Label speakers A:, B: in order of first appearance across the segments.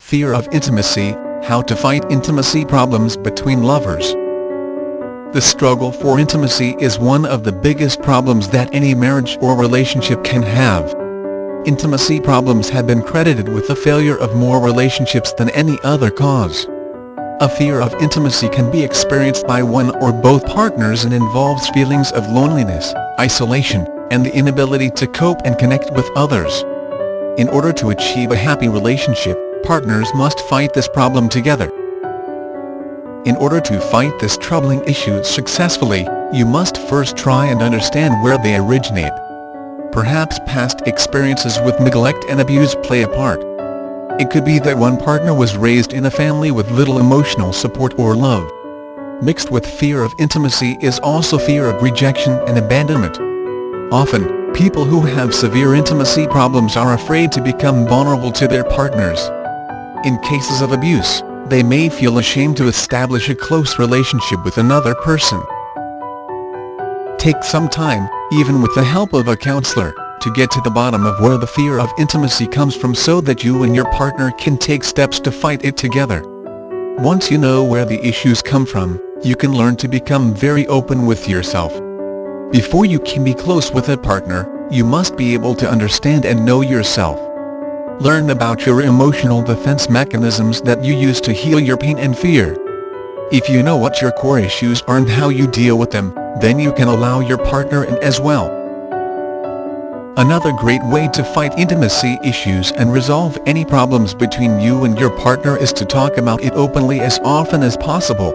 A: Fear of intimacy, how to fight intimacy problems between lovers. The struggle for intimacy is one of the biggest problems that any marriage or relationship can have. Intimacy problems have been credited with the failure of more relationships than any other cause. A fear of intimacy can be experienced by one or both partners and involves feelings of loneliness, isolation, and the inability to cope and connect with others. In order to achieve a happy relationship, partners must fight this problem together. In order to fight this troubling issue successfully, you must first try and understand where they originate. Perhaps past experiences with neglect and abuse play a part. It could be that one partner was raised in a family with little emotional support or love. Mixed with fear of intimacy is also fear of rejection and abandonment. Often, people who have severe intimacy problems are afraid to become vulnerable to their partners. In cases of abuse, they may feel ashamed to establish a close relationship with another person. Take some time, even with the help of a counselor, to get to the bottom of where the fear of intimacy comes from so that you and your partner can take steps to fight it together. Once you know where the issues come from, you can learn to become very open with yourself. Before you can be close with a partner, you must be able to understand and know yourself. Learn about your emotional defense mechanisms that you use to heal your pain and fear. If you know what your core issues are and how you deal with them, then you can allow your partner in as well. Another great way to fight intimacy issues and resolve any problems between you and your partner is to talk about it openly as often as possible.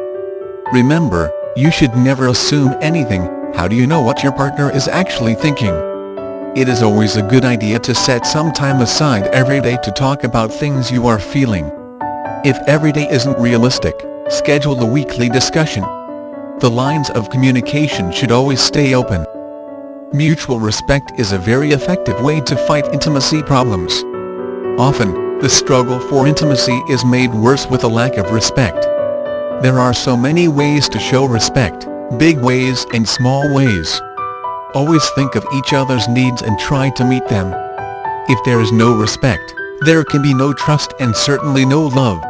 A: Remember, you should never assume anything. How do you know what your partner is actually thinking? It is always a good idea to set some time aside every day to talk about things you are feeling. If every day isn't realistic, schedule a weekly discussion. The lines of communication should always stay open. Mutual respect is a very effective way to fight intimacy problems. Often, the struggle for intimacy is made worse with a lack of respect. There are so many ways to show respect. Big ways and small ways. Always think of each other's needs and try to meet them. If there is no respect, there can be no trust and certainly no love.